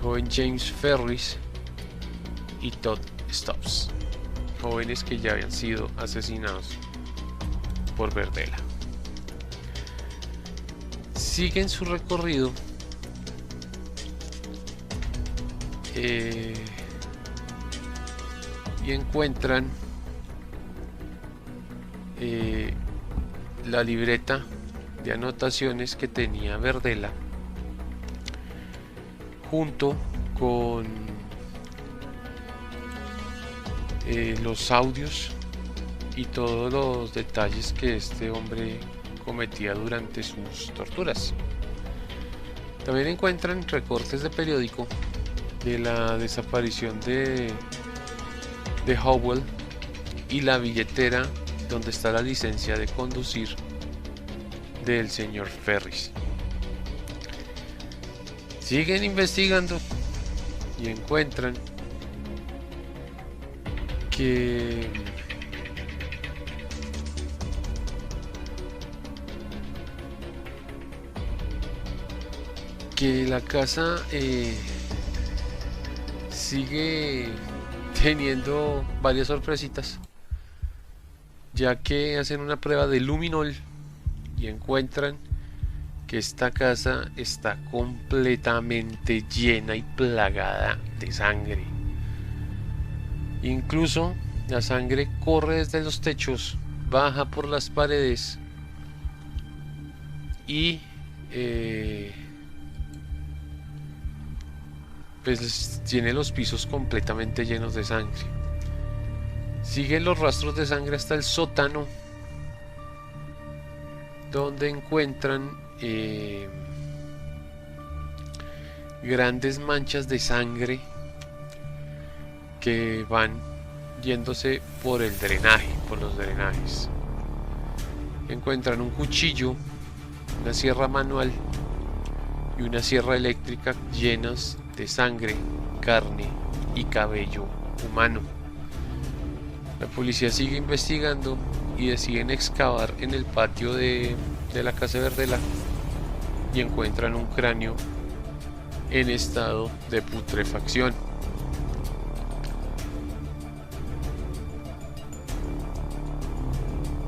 joven James Ferris y Todd Stubbs, jóvenes que ya habían sido asesinados por Verdela. Siguen su recorrido y encuentran la libreta de anotaciones que tenía Verdela junto con los audios y todos los detalles que este hombre cometía durante sus torturas. También encuentran recortes de periódico de la desaparición de Howell y la billetera donde está la licencia de conducir del señor Ferris. Siguen investigando y encuentran que la casa sigue teniendo varias sorpresitas, ya que hacen una prueba de luminol y encuentran que esta casa está completamente llena y plagada de sangre. Incluso la sangre corre desde los techos, baja por las paredes y pues tiene los pisos completamente llenos de sangre. Siguen los rastros de sangre hasta el sótano, donde encuentran grandes manchas de sangre que van yéndose por el drenaje, por los drenajes. Encuentran un cuchillo, una sierra manual y una sierra eléctrica llenas de sangre, carne y cabello humano. La policía sigue investigando y deciden excavar en el patio de la casa Verdela y encuentran un cráneo en estado de putrefacción.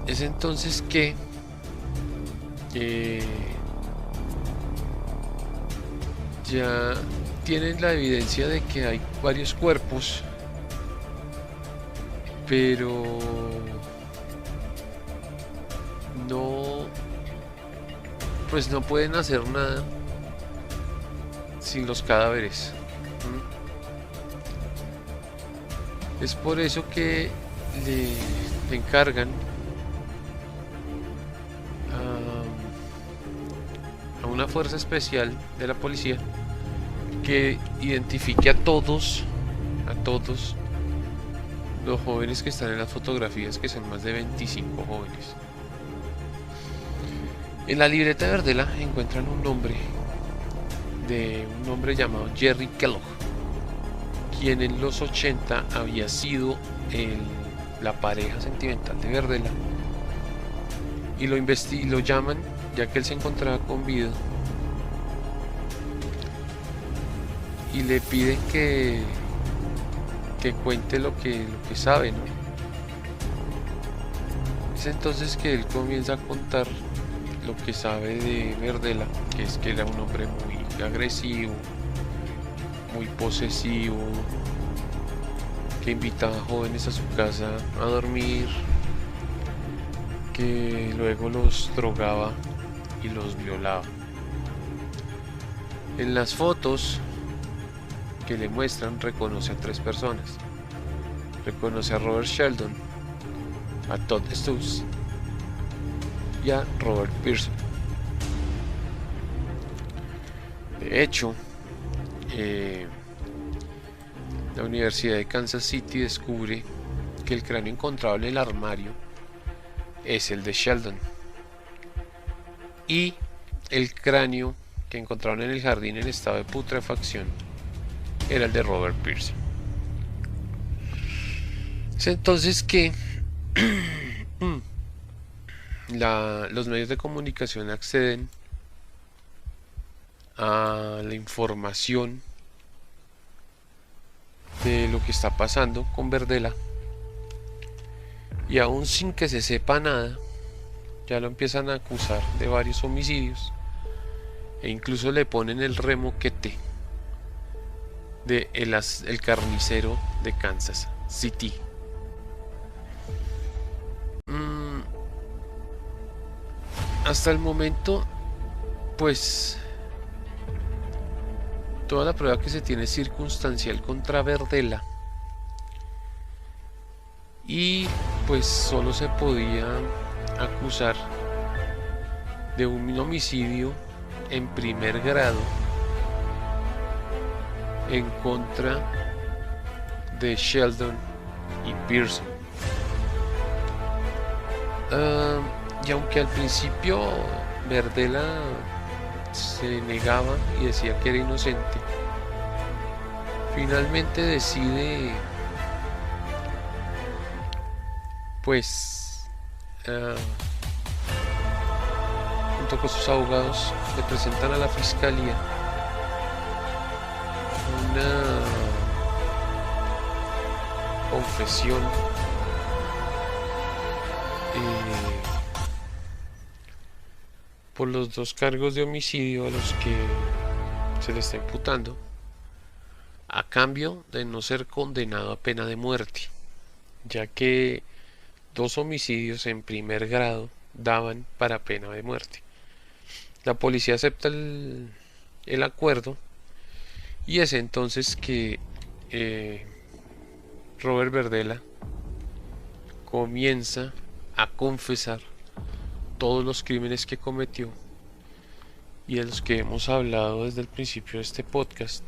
Es entonces que ya tienen la evidencia de que hay varios cuerpos, pero no pueden hacer nada sin los cadáveres. Es por eso que le encargan a una fuerza especial de la policía que identifique a todos los jóvenes que están en las fotografías, que son más de 25 jóvenes. En la libreta de Verdela encuentran un nombre llamado Jerry Kellogg, quien en los 80 había sido la pareja sentimental de Verdela, y lo llaman ya que él se encontraba con vida y le piden que cuente lo que sabe, ¿no? Es entonces que él comienza a contar lo que sabe de Verdela, que es que era un hombre muy agresivo, muy posesivo, que invitaba a jóvenes a su casa a dormir, que luego los drogaba y los violaba. En las fotos que le muestran reconoce a 3 personas. Reconoce a Robert Sheldon, a Todd Stutz y a Robert Pearson. De hecho, la Universidad de Kansas City descubre que el cráneo encontrado en el armario es el de Sheldon, y el cráneo que encontraron en el jardín en estado de putrefacción era el de Robert Pearson. Es entonces que los medios de comunicación acceden a la información de lo que está pasando con Verdela, y aún sin que se sepa nada ya lo empiezan a acusar de varios homicidios e incluso le ponen el remoquete de el carnicero de Kansas City. Hasta el momento, pues toda la prueba que se tiene es circunstancial contra Verdela, y pues solo se podía acusar de un homicidio en primer grado en contra de Sheldon y Pearson. Y aunque al principio Verdela se negaba y decía que era inocente, finalmente decide, pues, junto con sus abogados, le presentan a la fiscalía una confesión por los 2 cargos de homicidio a los que se le está imputando, a cambio de no ser condenado a pena de muerte, ya que 2 homicidios en primer grado daban para pena de muerte. La policía acepta el acuerdo, y es entonces que Robert Verdela comienza a confesar todos los crímenes que cometió y de los que hemos hablado desde el principio de este podcast.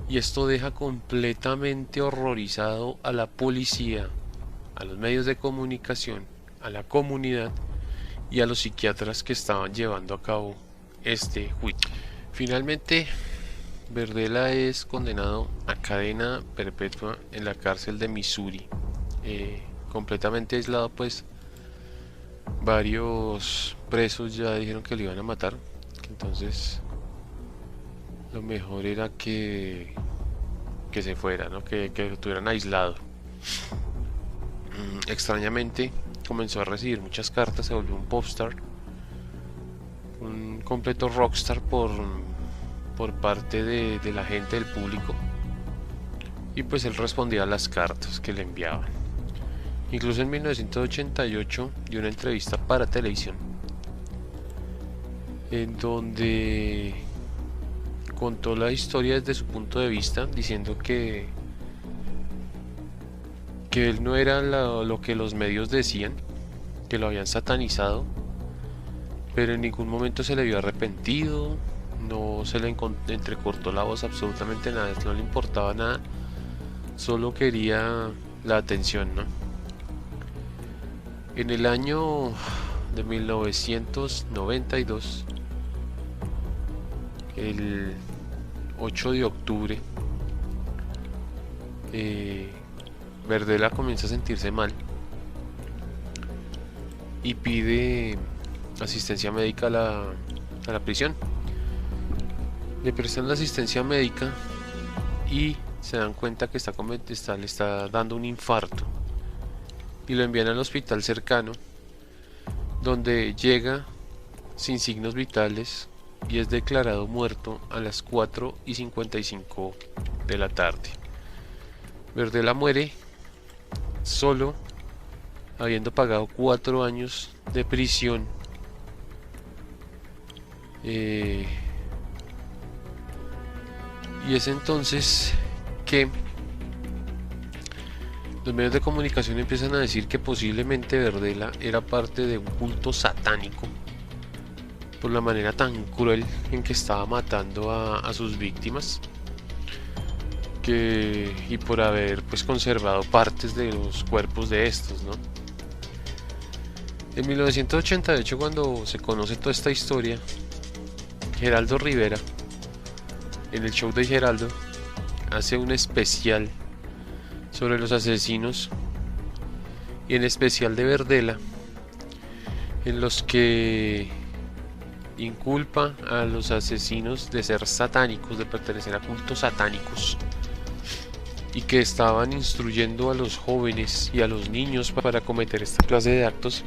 Y esto deja completamente horrorizado a la policía, a los medios de comunicación, a la comunidad y a los psiquiatras que estaban llevando a cabo este juicio. Finalmente, Verdela es condenado a cadena perpetua en la cárcel de Missouri, completamente aislado, pues varios presos ya dijeron que lo iban a matar, entonces lo mejor era que se fuera, ¿no? que lo tuvieran aislado. Extrañamente comenzó a recibir muchas cartas, se volvió un popstar, un completo rockstar por parte de la gente, del público, y pues él respondía a las cartas que le enviaban. Incluso en 1988 dio una entrevista para televisión en donde contó la historia desde su punto de vista, diciendo que él no era lo que los medios decían, que lo habían satanizado, pero en ningún momento se le vio arrepentido, no se le entrecortó la voz, absolutamente nada, no le importaba nada, solo quería la atención, ¿no? En el año de 1992, el 8 de octubre, Verdela comienza a sentirse mal y pide asistencia médica a la prisión. Le prestan la asistencia médica y se dan cuenta que le está dando un infarto y lo envían al hospital cercano, donde llega sin signos vitales y es declarado muerto a las 4:55 de la tarde. Verdela muere solo, habiendo pagado 4 años de prisión. Y es entonces que los medios de comunicación empiezan a decir que posiblemente Verdela era parte de un culto satánico por la manera tan cruel en que estaba matando a sus víctimas, y por haber pues conservado partes de los cuerpos de estos, ¿no? En 1988, cuando se conoce toda esta historia, Geraldo Rivera, en el show de Geraldo, hace un especial sobre los asesinos, y en especial de Verdela, en los que inculpa a los asesinos de ser satánicos, de pertenecer a cultos satánicos, y que estaban instruyendo a los jóvenes y a los niños para cometer esta clase de actos,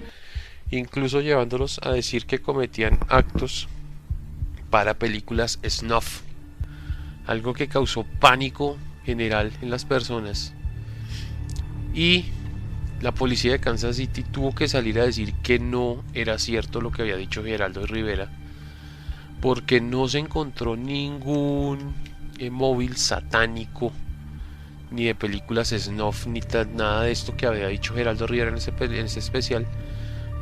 incluso llevándolos a decir que cometían actos para películas snuff, algo que causó pánico general en las personas. Y la policía de Kansas City tuvo que salir a decir que no era cierto lo que había dicho Geraldo Rivera, porque no se encontró ningún móvil satánico, ni de películas snuff, ni nada de esto que había dicho Geraldo Rivera en ese especial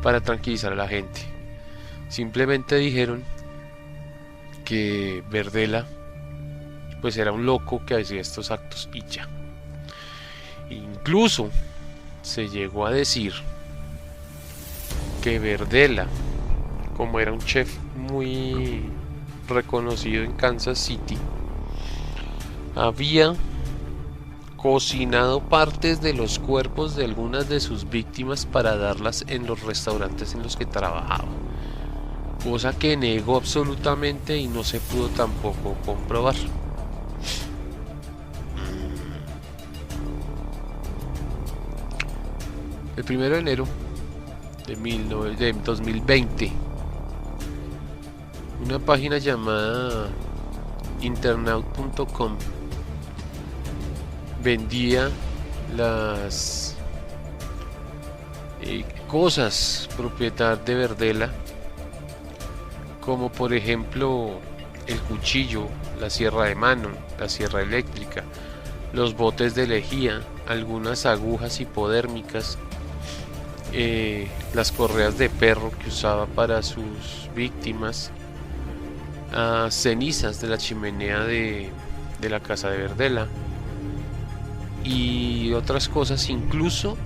para tranquilizar a la gente. Simplemente dijeron que Verdela pues era un loco que hacía estos actos y ya. Incluso se llegó a decir que Verdela, como era un chef muy reconocido en Kansas City, había cocinado partes de los cuerpos de algunas de sus víctimas para darlas en los restaurantes en los que trabajaba, cosa que negó absolutamente y no se pudo tampoco comprobar. El 1 de enero de 2020, una página llamada internaut.com vendía las cosas propiedad de Verdela, como por ejemplo el cuchillo, la sierra de mano, la sierra eléctrica, los botes de lejía, algunas agujas hipodérmicas, las correas de perro que usaba para sus víctimas, cenizas de la chimenea de la casa de Verdela y otras cosas. Incluso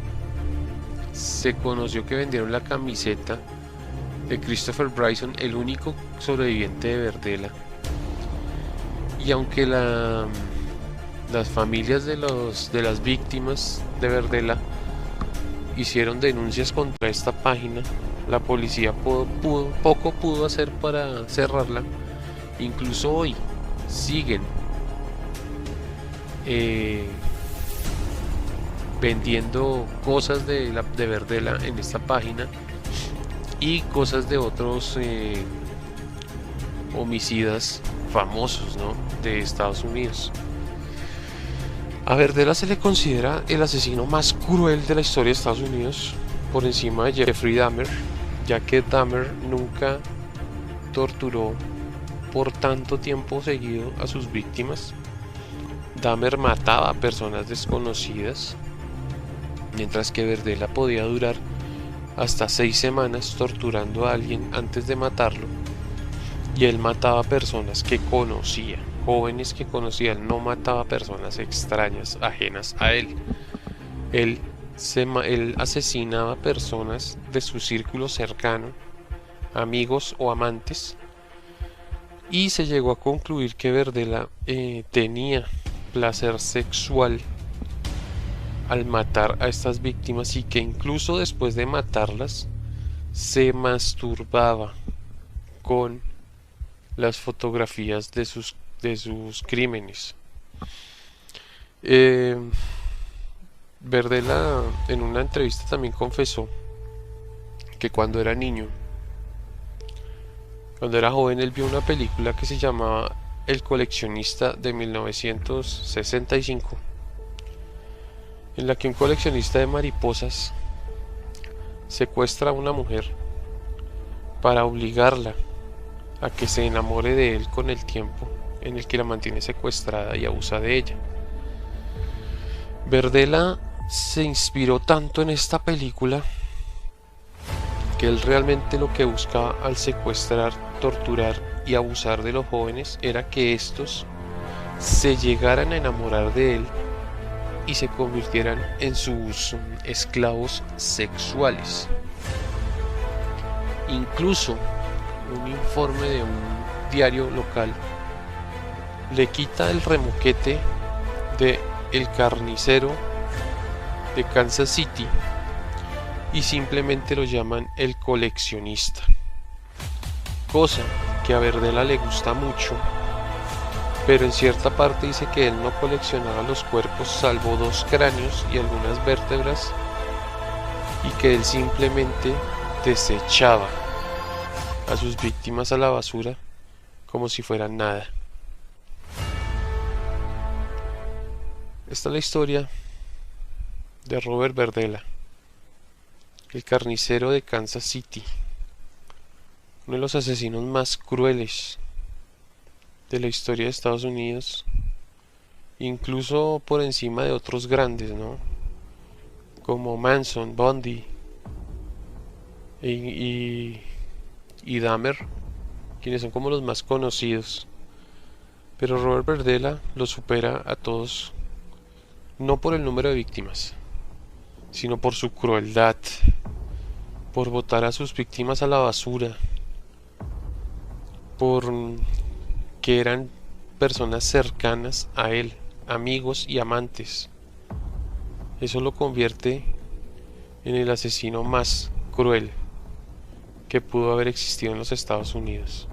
se conoció que vendieron la camiseta de Christopher Bryson, el único sobreviviente de Verdela. Y aunque las familias de las víctimas de Verdela hicieron denuncias contra esta página, la policía poco pudo hacer para cerrarla. Incluso hoy siguen vendiendo cosas de Verdela en esta página y cosas de otros homicidas famosos, ¿no?, de Estados Unidos. A Verdela se le considera el asesino más cruel de la historia de Estados Unidos, por encima de Jeffrey Dahmer, ya que Dahmer nunca torturó por tanto tiempo seguido a sus víctimas. Dahmer mataba a personas desconocidas, mientras que Verdela podía durar hasta 6 semanas torturando a alguien antes de matarlo, y él mataba a personas que conocía, jóvenes que conocía. Él no mataba a personas extrañas, ajenas a él. Él asesinaba a personas de su círculo cercano, amigos o amantes, y se llegó a concluir que Verdela tenía placer sexual al matar a estas víctimas, y que incluso después de matarlas se masturbaba con las fotografías de sus crímenes. Verdela en una entrevista también confesó que cuando era niño, cuando era joven, él vio una película que se llamaba El coleccionista, de 1965, en la que un coleccionista de mariposas secuestra a una mujer para obligarla a que se enamore de él con el tiempo en el que la mantiene secuestrada y abusa de ella. Verdela se inspiró tanto en esta película que él realmente lo que buscaba al secuestrar, torturar y abusar de los jóvenes era que estos se llegaran a enamorar de él y se convirtieran en sus esclavos sexuales. Incluso un informe de un diario local le quita el remoquete de El Carnicero de Kansas City y simplemente lo llaman El Coleccionista, cosa que a Verdela le gusta mucho, pero en cierta parte dice que él no coleccionaba los cuerpos salvo 2 cráneos y algunas vértebras, y que él simplemente desechaba a sus víctimas a la basura como si fueran nada. Esta es la historia de Robert Verdela, el carnicero de Kansas City, uno de los asesinos más crueles de la historia de Estados Unidos, incluso por encima de otros grandes, ¿no? Como Manson, Bundy y, y, y Dahmer, quienes son como los más conocidos. Pero Robert Verdela los supera a todos, no por el número de víctimas, sino por su crueldad, por botar a sus víctimas a la basura, por que eran personas cercanas a él, amigos y amantes. Eso lo convierte en el asesino más cruel que pudo haber existido en los Estados Unidos.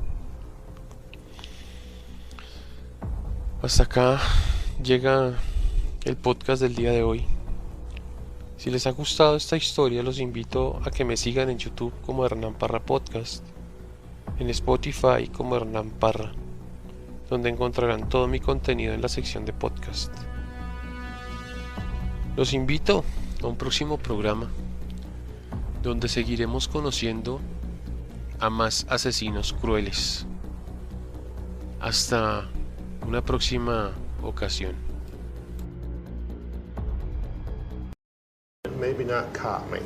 Hasta acá llega el podcast del día de hoy. Si les ha gustado esta historia, los invito a que me sigan en YouTube como Hernán Parra Podcast, en Spotify como Hernán Parra, donde encontrarán todo mi contenido en la sección de podcast. Los invito a un próximo programa, donde seguiremos conociendo a más asesinos crueles. Hasta una próxima ocasión. Maybe not caught me.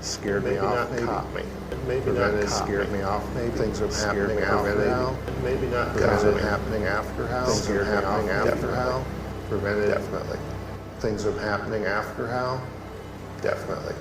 Scared me off, maybe. Caught me. Maybe not scared me off, maybe. Things are happening after how. Maybe not things are happening after how. Things are happening after how. Prevented. Definitely. Things are happening after how. Definitely.